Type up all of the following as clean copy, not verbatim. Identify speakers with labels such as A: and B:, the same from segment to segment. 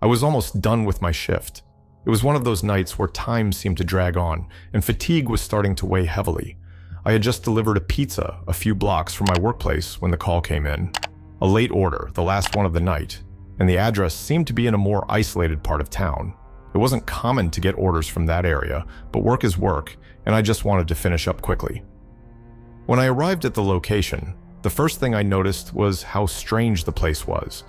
A: I was almost done with my shift. It was one of those nights where time seemed to drag on, and fatigue was starting to weigh heavily. I had just delivered a pizza a few blocks from my workplace when the call came in. A late order, the last one of the night, and the address seemed to be in a more isolated part of town. It wasn't common to get orders from that area, but work is work, and I just wanted to finish up quickly. When I arrived at the location, the first thing I noticed was how strange the place was.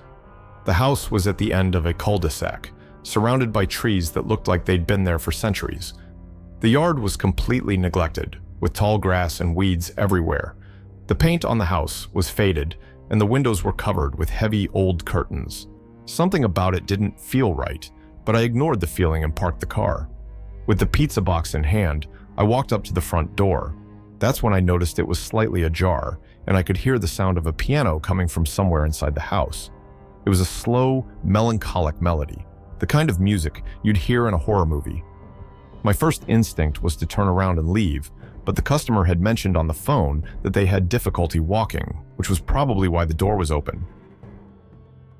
A: The house was at the end of a cul-de-sac, surrounded by trees that looked like they'd been there for centuries. The yard was completely neglected, with tall grass and weeds everywhere. The paint on the house was faded, and the windows were covered with heavy old curtains. Something about it didn't feel right, but I ignored the feeling and parked the car. With the pizza box in hand, I walked up to the front door. That's when I noticed it was slightly ajar, and I could hear the sound of a piano coming from somewhere inside the house. It was a slow, melancholic melody, the kind of music you'd hear in a horror movie. My first instinct was to turn around and leave, but the customer had mentioned on the phone that they had difficulty walking, which was probably why the door was open.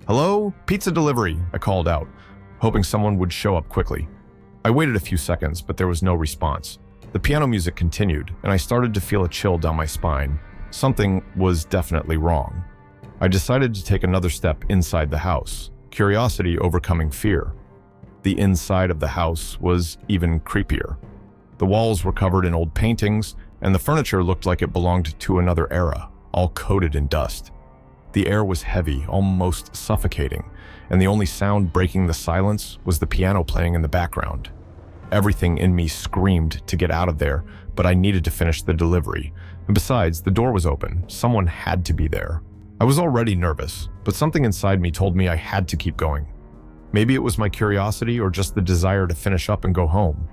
A: "Hello? Pizza delivery," I called out, hoping someone would show up quickly. I waited a few seconds, but there was no response. The piano music continued, and I started to feel a chill down my spine. Something was definitely wrong. I decided to take another step inside the house, curiosity overcoming fear. The inside of the house was even creepier. The walls were covered in old paintings, and the furniture looked like it belonged to another era, all coated in dust. The air was heavy, almost suffocating, and the only sound breaking the silence was the piano playing in the background. Everything in me screamed to get out of there, but I needed to finish the delivery. And besides, the door was open. Someone had to be there. I was already nervous, but something inside me told me I had to keep going. Maybe it was my curiosity or just the desire to finish up and go home.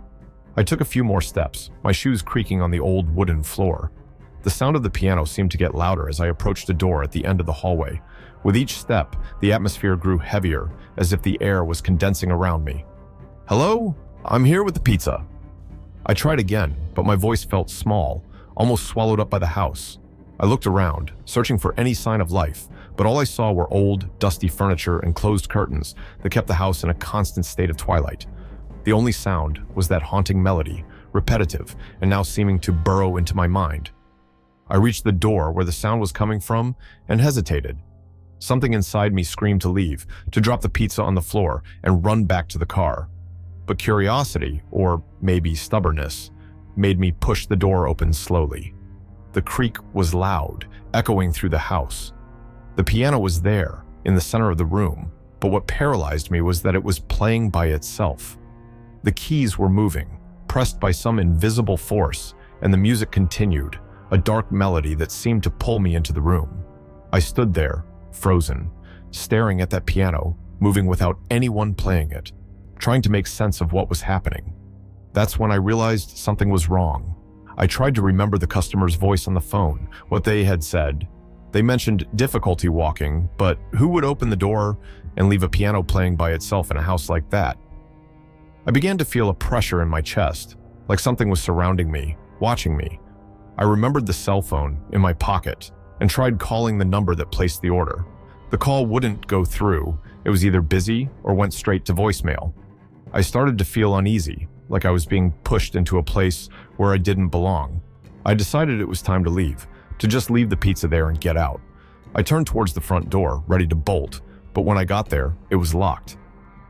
A: I took a few more steps, my shoes creaking on the old wooden floor. The sound of the piano seemed to get louder as I approached a door at the end of the hallway. With each step, the atmosphere grew heavier, as if the air was condensing around me. "Hello? I'm here with the pizza." I tried again, but my voice felt small, almost swallowed up by the house. I looked around, searching for any sign of life, but all I saw were old, dusty furniture and closed curtains that kept the house in a constant state of twilight. The only sound was that haunting melody, repetitive and now seeming to burrow into my mind. I reached the door where the sound was coming from and hesitated. Something inside me screamed to leave, to drop the pizza on the floor and run back to the car. But curiosity, or maybe stubbornness, made me push the door open slowly. The creak was loud, echoing through the house. The piano was there, in the center of the room, but what paralyzed me was that it was playing by itself. The keys were moving, pressed by some invisible force, and the music continued, a dark melody that seemed to pull me into the room. I stood there, frozen, staring at that piano, moving without anyone playing it, trying to make sense of what was happening. That's when I realized something was wrong. I tried to remember the customer's voice on the phone, what they had said. They mentioned difficulty walking, but who would open the door and leave a piano playing by itself in a house like that? I began to feel a pressure in my chest, like something was surrounding me, watching me. I remembered the cell phone in my pocket and tried calling the number that placed the order. The call wouldn't go through. It was either busy or went straight to voicemail. I started to feel uneasy, like I was being pushed into a place where I didn't belong. I decided it was time to leave, to just leave the pizza there and get out. I turned towards the front door, ready to bolt, but when I got there, it was locked.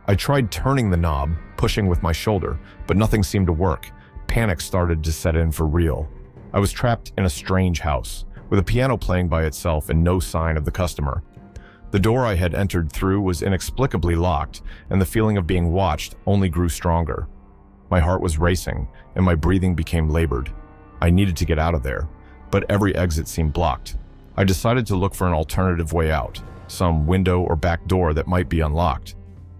A: I tried turning the knob, pushing with my shoulder, but nothing seemed to work. Panic started to set in for real. I was trapped in a strange house, with a piano playing by itself and no sign of the customer. The door I had entered through was inexplicably locked, and the feeling of being watched only grew stronger. My heart was racing, and my breathing became labored. I needed to get out of there, but every exit seemed blocked. I decided to look for an alternative way out, some window or back door that might be unlocked.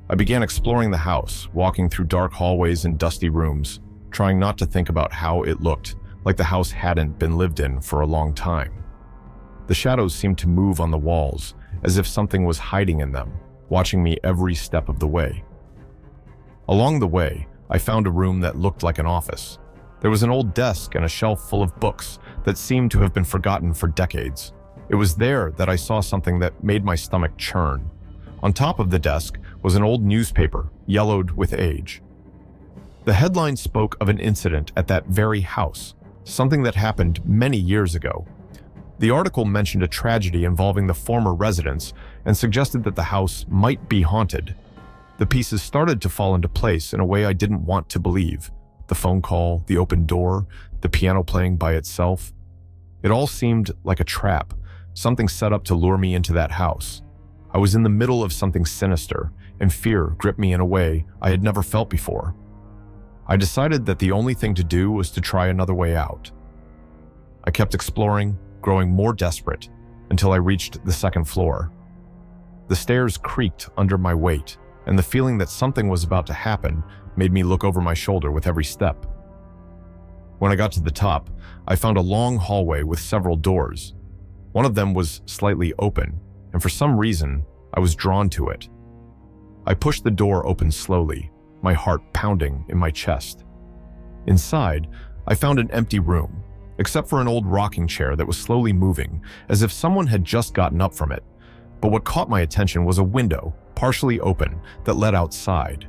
A: I began exploring the house, walking through dark hallways and dusty rooms, trying not to think about how it looked, like the house hadn't been lived in for a long time. The shadows seemed to move on the walls, as if something was hiding in them, watching me every step of the way. Along the way, I found a room that looked like an office. There was an old desk and a shelf full of books that seemed to have been forgotten for decades. It was there that I saw something that made my stomach churn. On top of the desk was an old newspaper, yellowed with age. The headline spoke of an incident at that very house, something that happened many years ago. The article mentioned a tragedy involving the former residents and suggested that the house might be haunted. The pieces started to fall into place in a way I didn't want to believe. The phone call, the open door, the piano playing by itself. It all seemed like a trap, something set up to lure me into that house. I was in the middle of something sinister, and fear gripped me in a way I had never felt before. I decided that the only thing to do was to try another way out. I kept exploring, growing more desperate, until I reached the second floor. The stairs creaked under my weight, and the feeling that something was about to happen made me look over my shoulder with every step. When I got to the top, I found a long hallway with several doors. One of them was slightly open, and for some reason, I was drawn to it. I pushed the door open slowly, my heart pounding in my chest. Inside, I found an empty room, except for an old rocking chair that was slowly moving, as if someone had just gotten up from it. But what caught my attention was a window, partially open, that led outside.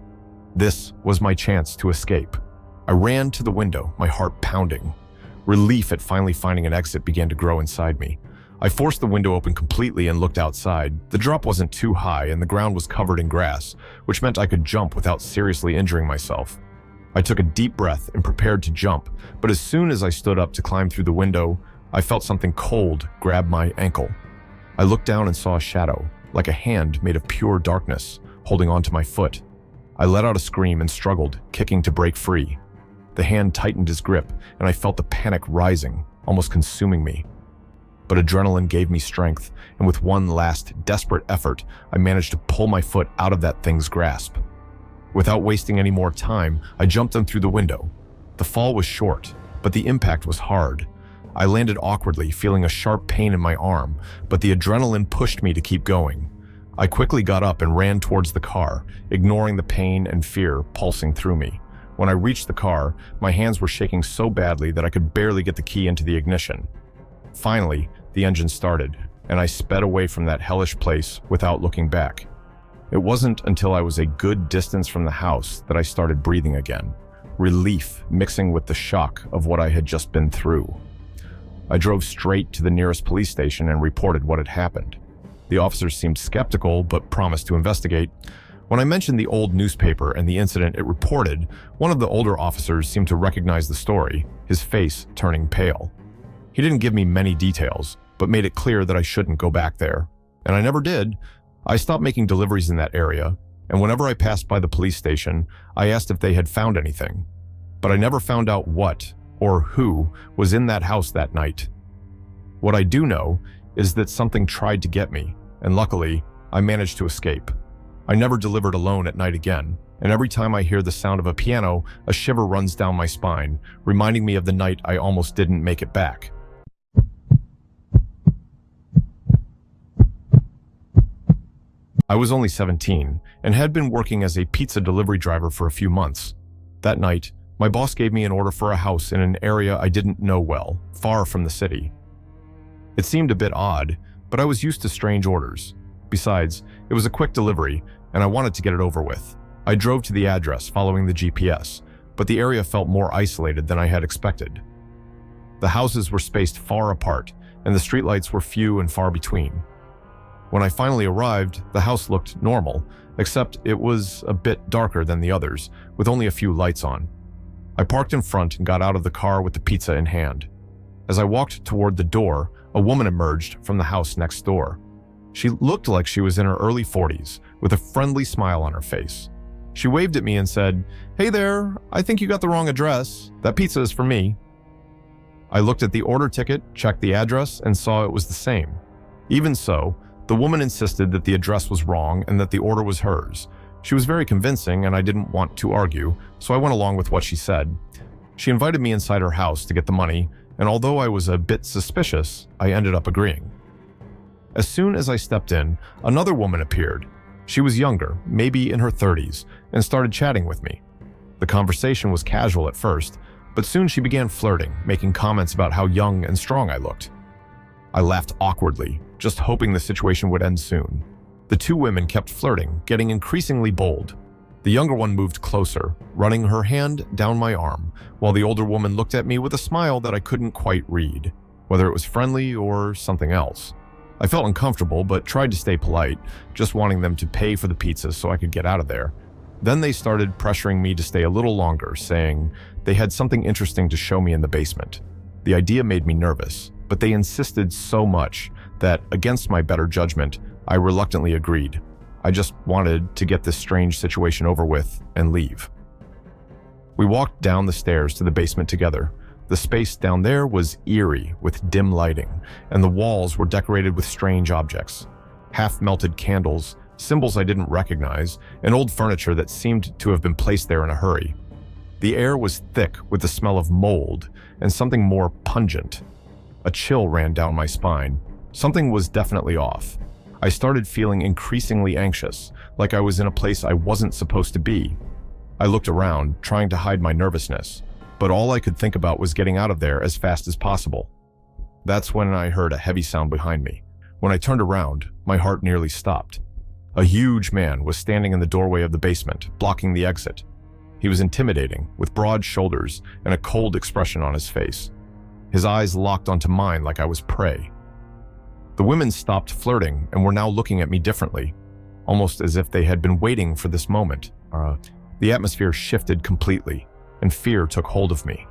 A: This was my chance to escape. I ran to the window, my heart pounding. Relief at finally finding an exit began to grow inside me. I forced the window open completely and looked outside. The drop wasn't too high and the ground was covered in grass, which meant I could jump without seriously injuring myself. I took a deep breath and prepared to jump, but as soon as I stood up to climb through the window, I felt something cold grab my ankle. I looked down and saw a shadow, like a hand made of pure darkness, holding onto my foot. I let out a scream and struggled, kicking to break free. The hand tightened his grip, and I felt the panic rising, almost consuming me. But adrenaline gave me strength, and with one last desperate effort, I managed to pull my foot out of that thing's grasp. Without wasting any more time, I jumped them through the window. The fall was short, but the impact was hard. I landed awkwardly, feeling a sharp pain in my arm, but the adrenaline pushed me to keep going. I quickly got up and ran towards the car, ignoring the pain and fear pulsing through me. When I reached the car, my hands were shaking so badly that I could barely get the key into the ignition. Finally, the engine started, and I sped away from that hellish place without looking back. It wasn't until I was a good distance from the house that I started breathing again, relief mixing with the shock of what I had just been through. I drove straight to the nearest police station and reported what had happened. The officers seemed skeptical, but promised to investigate. When I mentioned the old newspaper and the incident it reported, one of the older officers seemed to recognize the story, his face turning pale. He didn't give me many details, but made it clear that I shouldn't go back there. And I never did. I stopped making deliveries in that area, and whenever I passed by the police station, I asked if they had found anything. But I never found out what or who was in that house that night. What I do know is that something tried to get me, and luckily, I managed to escape. I never delivered alone at night again, and every time I hear the sound of a piano, a shiver runs down my spine, reminding me of the night I almost didn't make it back. I was only 17 and had been working as a pizza delivery driver for a few months. That night, my boss gave me an order for a house in an area I didn't know well, far from the city. It seemed a bit odd, but I was used to strange orders. Besides, it was a quick delivery, and I wanted to get it over with. I drove to the address following the GPS, but the area felt more isolated than I had expected. The houses were spaced far apart, and the streetlights were few and far between. When I finally arrived, the house looked normal, except it was a bit darker than the others, with only a few lights on. I parked in front and got out of the car with the pizza in hand. As I walked toward the door, a woman emerged from the house next door. She looked like she was in her early 40s, with a friendly smile on her face. She waved at me and said, "Hey there, I think you got the wrong address. That pizza is for me." I looked at the order ticket, checked the address, and saw it was the same. Even so, the woman insisted that the address was wrong and that the order was hers. She was very convincing, and I didn't want to argue, so I went along with what she said. She invited me inside her house to get the money, and although I was a bit suspicious, I ended up agreeing. As soon as I stepped in, another woman appeared. She was younger, maybe in her 30s, and started chatting with me. The conversation was casual at first, but soon she began flirting, making comments about how young and strong I looked. I laughed awkwardly, just hoping the situation would end soon. The two women kept flirting, getting increasingly bold. The younger one moved closer, running her hand down my arm, while the older woman looked at me with a smile that I couldn't quite read, whether it was friendly or something else. I felt uncomfortable, but tried to stay polite, just wanting them to pay for the pizza so I could get out of there. Then they started pressuring me to stay a little longer, saying they had something interesting to show me in the basement. The idea made me nervous, but they insisted so much that, against my better judgment, I reluctantly agreed. I just wanted to get this strange situation over with and leave. We walked down the stairs to the basement together. The space down there was eerie with dim lighting, and the walls were decorated with strange objects. Half-melted candles, symbols I didn't recognize, and old furniture that seemed to have been placed there in a hurry. The air was thick with the smell of mold and something more pungent. A chill ran down my spine. Something was definitely off. I started feeling increasingly anxious, like I was in a place I wasn't supposed to be. I looked around, trying to hide my nervousness, but all I could think about was getting out of there as fast as possible. That's when I heard a heavy sound behind me. When I turned around, my heart nearly stopped. A huge man was standing in the doorway of the basement, blocking the exit. He was intimidating, with broad shoulders and a cold expression on his face. His eyes locked onto mine like I was prey. The women stopped flirting and were now looking at me differently, almost as if they had been waiting for this moment. The atmosphere shifted completely, and fear took hold of me.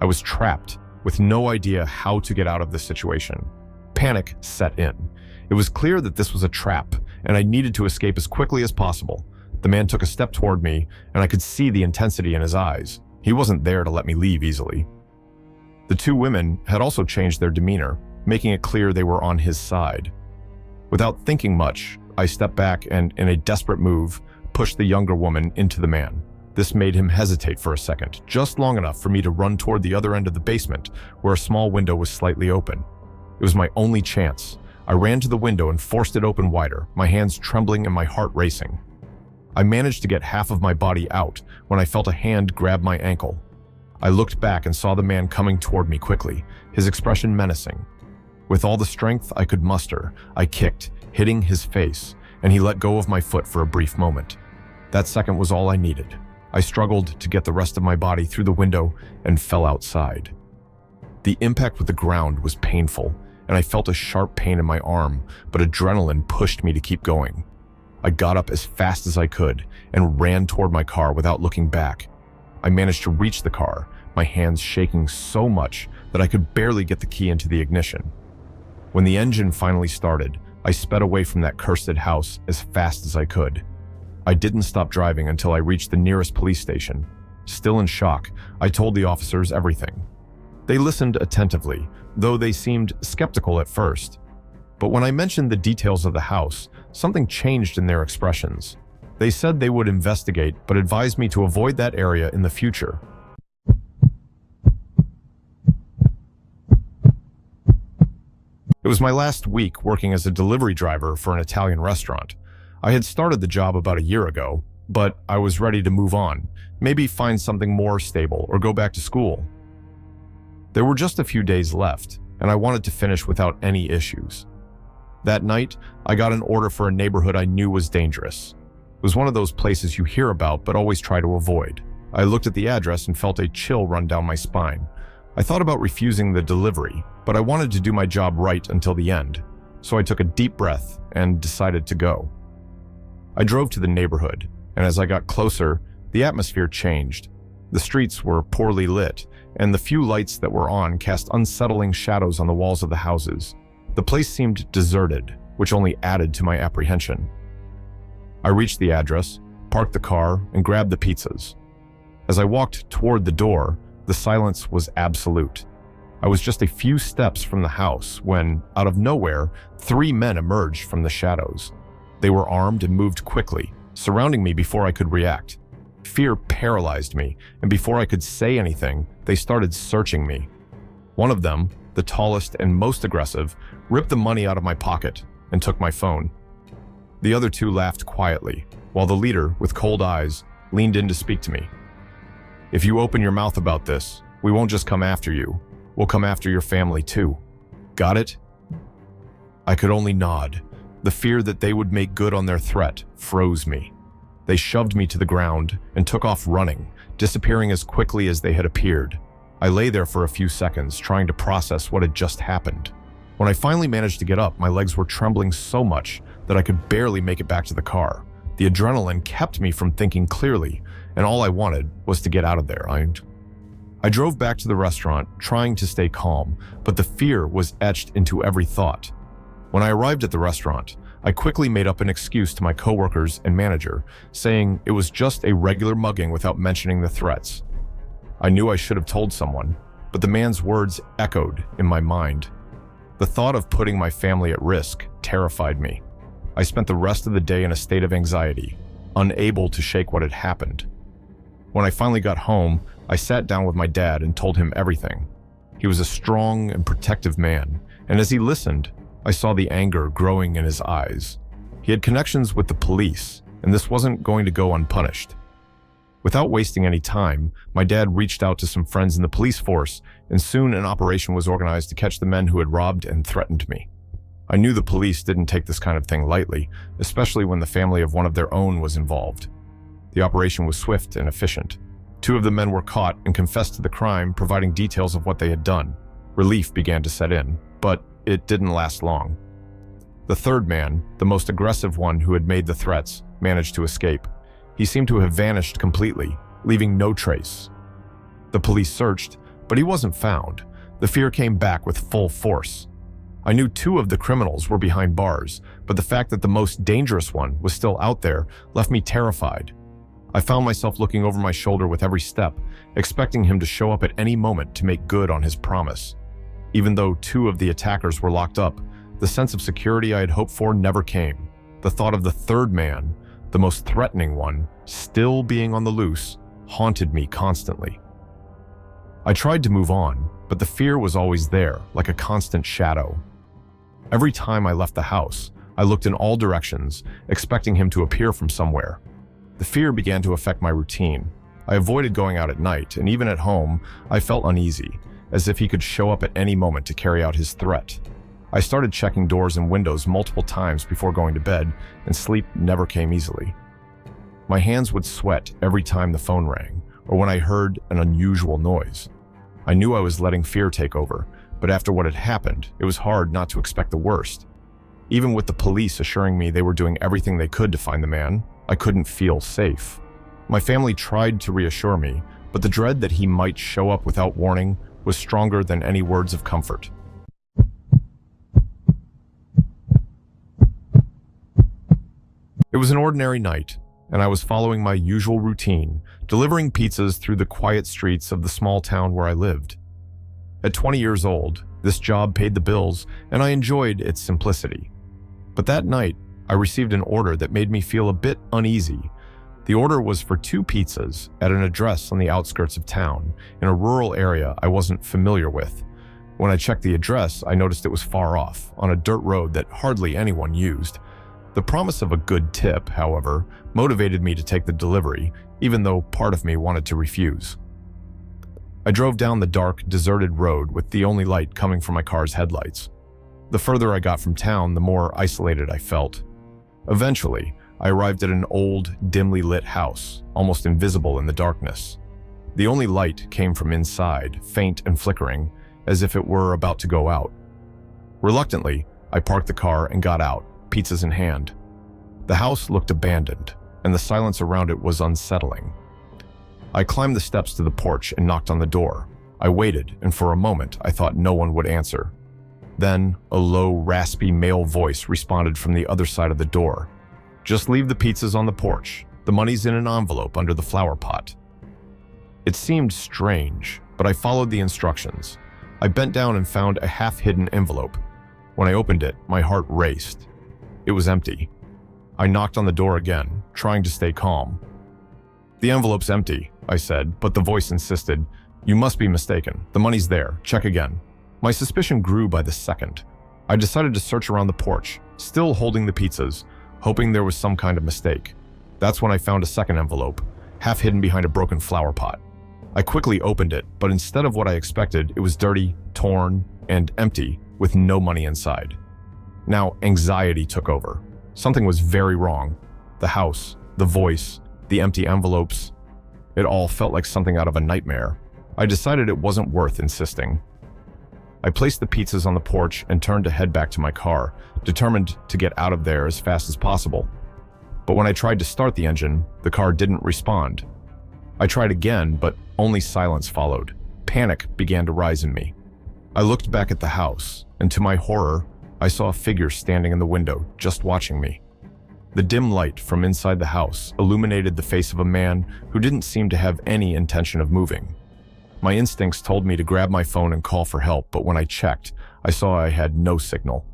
A: I was trapped, with no idea how to get out of this situation. Panic set in. It was clear that this was a trap, and I needed to escape as quickly as possible. The man took a step toward me, and I could see the intensity in his eyes. He wasn't there to let me leave easily. The two women had also changed their demeanor, making it clear they were on his side. Without thinking much, I stepped back and, in a desperate move, pushed the younger woman into the man. This made him hesitate for a second, just long enough for me to run toward the other end of the basement, where a small window was slightly open. It was my only chance. I ran to the window and forced it open wider, my hands trembling and my heart racing. I managed to get half of my body out when I felt a hand grab my ankle. I looked back and saw the man coming toward me quickly, his expression menacing. With all the strength I could muster, I kicked, hitting his face, and he let go of my foot for a brief moment. That second was all I needed. I struggled to get the rest of my body through the window and fell outside. The impact with the ground was painful, and I felt a sharp pain in my arm, but adrenaline pushed me to keep going. I got up as fast as I could and ran toward my car without looking back. I managed to reach the car, my hands shaking so much that I could barely get the key into the ignition. When the engine finally started, I sped away from that cursed house as fast as I could. I didn't stop driving until I reached the nearest police station. Still in shock, I told the officers everything. They listened attentively, though they seemed skeptical at first. But when I mentioned the details of the house, something changed in their expressions. They said they would investigate, but advised me to avoid that area in the future. It was my last week working as a delivery driver for an Italian restaurant. I had started the job about a year ago, but I was ready to move on, maybe find something more stable or go back to school. There were just a few days left, and I wanted to finish without any issues. That night, I got an order for a neighborhood I knew was dangerous. It was one of those places you hear about but always try to avoid. I looked at the address and felt a chill run down my spine. I thought about refusing the delivery, but I wanted to do my job right until the end, so I took a deep breath and decided to go. I drove to the neighborhood, and as I got closer, the atmosphere changed. The streets were poorly lit, and the few lights that were on cast unsettling shadows on the walls of the houses. The place seemed deserted, which only added to my apprehension. I reached the address, parked the car, and grabbed the pizzas. As I walked toward the door, the silence was absolute. I was just a few steps from the house when, out of nowhere, 3 men emerged from the shadows. They were armed and moved quickly, surrounding me before I could react. Fear paralyzed me, and before I could say anything, they started searching me. One of them, the tallest and most aggressive, ripped the money out of my pocket and took my phone. The other 2 laughed quietly, while the leader, with cold eyes, leaned in to speak to me. "If you open your mouth about this, we won't just come after you. We'll come after your family too. Got it?" I could only nod. The fear that they would make good on their threat froze me. They shoved me to the ground and took off running, disappearing as quickly as they had appeared. I lay there for a few seconds, trying to process what had just happened. When I finally managed to get up, my legs were trembling so much that I could barely make it back to the car. The adrenaline kept me from thinking clearly, and all I wanted was to get out of there. I drove back to the restaurant, trying to stay calm, but the fear was etched into every thought. When I arrived at the restaurant, I quickly made up an excuse to my coworkers and manager, saying it was just a regular mugging without mentioning the threats. I knew I should have told someone, but the man's words echoed in my mind. The thought of putting my family at risk terrified me. I spent the rest of the day in a state of anxiety, unable to shake what had happened. When I finally got home, I sat down with my dad and told him everything. He was a strong and protective man, and as he listened, I saw the anger growing in his eyes. He had connections with the police, and this wasn't going to go unpunished. Without wasting any time, my dad reached out to some friends in the police force, and soon an operation was organized to catch the men who had robbed and threatened me. I knew the police didn't take this kind of thing lightly, especially when the family of one of their own was involved. The operation was swift and efficient. 2 of the men were caught and confessed to the crime, providing details of what they had done. Relief began to set in, but it didn't last long. The 3rd man, the most aggressive one who had made the threats, managed to escape. He seemed to have vanished completely, leaving no trace. The police searched, but he wasn't found. The fear came back with full force. I knew 2 of the criminals were behind bars, but the fact that the most dangerous one was still out there left me terrified. I found myself looking over my shoulder with every step, expecting him to show up at any moment to make good on his promise. Even though 2 of the attackers were locked up, the sense of security I had hoped for never came. The thought of the 3rd man, the most threatening one, still being on the loose, haunted me constantly. I tried to move on, but the fear was always there, like a constant shadow. Every time I left the house, I looked in all directions, expecting him to appear from somewhere. The fear began to affect my routine. I avoided going out at night, and even at home, I felt uneasy, as if he could show up at any moment to carry out his threat. I started checking doors and windows multiple times before going to bed, and sleep never came easily. My hands would sweat every time the phone rang, or when I heard an unusual noise. I knew I was letting fear take over, but after what had happened, it was hard not to expect the worst. Even with the police assuring me they were doing everything they could to find the man, I couldn't feel safe. My family tried to reassure me, but the dread that he might show up without warning was stronger than any words of comfort. It was an ordinary night, and I was following my usual routine, delivering pizzas through the quiet streets of the small town where I lived. At 20 years old, this job paid the bills, and I enjoyed its simplicity. But that night, I received an order that made me feel a bit uneasy. The order was for 2 pizzas at an address on the outskirts of town, in a rural area I wasn't familiar with. When I checked the address, I noticed it was far off, on a dirt road that hardly anyone used. The promise of a good tip, however, motivated me to take the delivery, even though part of me wanted to refuse. I drove down the dark, deserted road with the only light coming from my car's headlights. The further I got from town, the more isolated I felt. Eventually, I arrived at an old, dimly lit house, almost invisible in the darkness. The only light came from inside, faint and flickering, as if it were about to go out. Reluctantly, I parked the car and got out, pizzas in hand. The house looked abandoned, and the silence around it was unsettling. I climbed the steps to the porch and knocked on the door. I waited, and for a moment I thought no one would answer. Then, a low, raspy male voice responded from the other side of the door. "Just leave the pizzas on the porch. The money's in an envelope under the flower pot." It seemed strange, but I followed the instructions. I bent down and found a half-hidden envelope. When I opened it, my heart raced. It was empty. I knocked on the door again, trying to stay calm. "The envelope's empty," I said, but the voice insisted, "You must be mistaken. The money's there. Check again." My suspicion grew by the second. I decided to search around the porch, still holding the pizzas, hoping there was some kind of mistake. That's when I found a second envelope, half hidden behind a broken flower pot. I quickly opened it, but instead of what I expected, it was dirty, torn, and empty, with no money inside. Now, anxiety took over. Something was very wrong. The house, the voice, the empty envelopes. It all felt like something out of a nightmare. I decided it wasn't worth insisting. I placed the pizzas on the porch and turned to head back to my car, determined to get out of there as fast as possible. But when I tried to start the engine, the car didn't respond. I tried again, but only silence followed. Panic began to rise in me. I looked back at the house, and to my horror, I saw a figure standing in the window, just watching me. The dim light from inside the house illuminated the face of a man who didn't seem to have any intention of moving. My instincts told me to grab my phone and call for help, but when I checked, I saw I had no signal.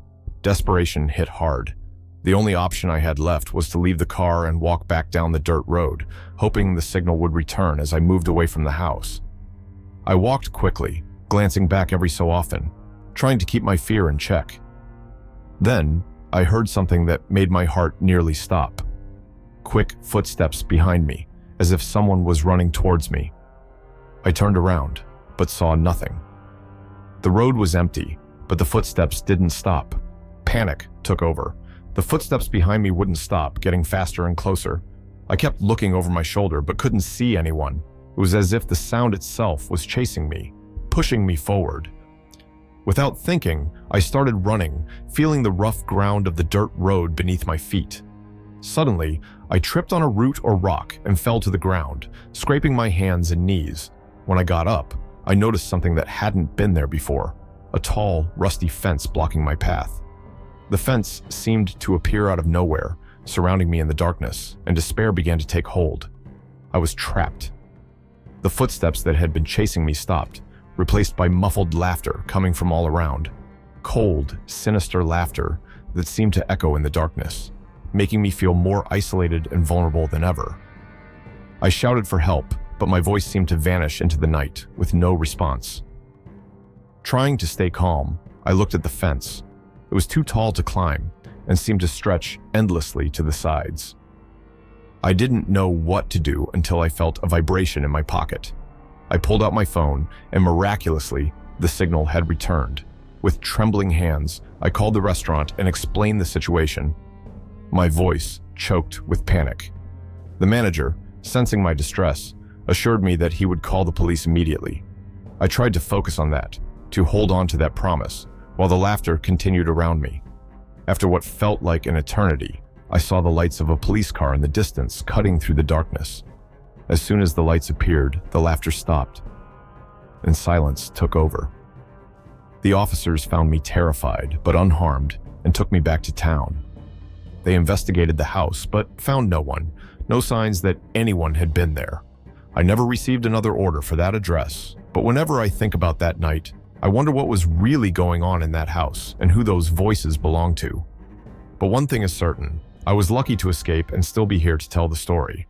A: Desperation hit hard. The only option I had left was to leave the car and walk back down the dirt road, hoping the signal would return as I moved away from the house. I walked quickly, glancing back every so often, trying to keep my fear in check. Then, I heard something that made my heart nearly stop. Quick footsteps behind me, as if someone was running towards me. I turned around, but saw nothing. The road was empty, but the footsteps didn't stop. Panic took over. The footsteps behind me wouldn't stop, getting faster and closer. I kept looking over my shoulder, but couldn't see anyone. It was as if the sound itself was chasing me, pushing me forward. Without thinking, I started running, feeling the rough ground of the dirt road beneath my feet. Suddenly, I tripped on a root or rock and fell to the ground, scraping my hands and knees. When I got up, I noticed something that hadn't been there before, a tall, rusty fence blocking my path. The fence seemed to appear out of nowhere, surrounding me in the darkness, and despair began to take hold. I was trapped. The footsteps that had been chasing me stopped, replaced by muffled laughter coming from all around. Cold, sinister laughter that seemed to echo in the darkness, making me feel more isolated and vulnerable than ever. I shouted for help, but my voice seemed to vanish into the night with no response. Trying to stay calm, I looked at the fence. It was too tall to climb and seemed to stretch endlessly to the sides. I didn't know what to do until I felt a vibration in my pocket. I pulled out my phone, and miraculously, the signal had returned. With trembling hands, I called the restaurant and explained the situation. My voice choked with panic. The manager, sensing my distress, assured me that he would call the police immediately. I tried to focus on that, to hold on to that promise, while the laughter continued around me. After what felt like an eternity, I saw the lights of a police car in the distance cutting through the darkness. As soon as the lights appeared, the laughter stopped, and silence took over. The officers found me terrified but unharmed and took me back to town. They investigated the house but found no one, no signs that anyone had been there. I never received another order for that address, but whenever I think about that night, I wonder what was really going on in that house and who those voices belonged to. But one thing is certain, I was lucky to escape and still be here to tell the story.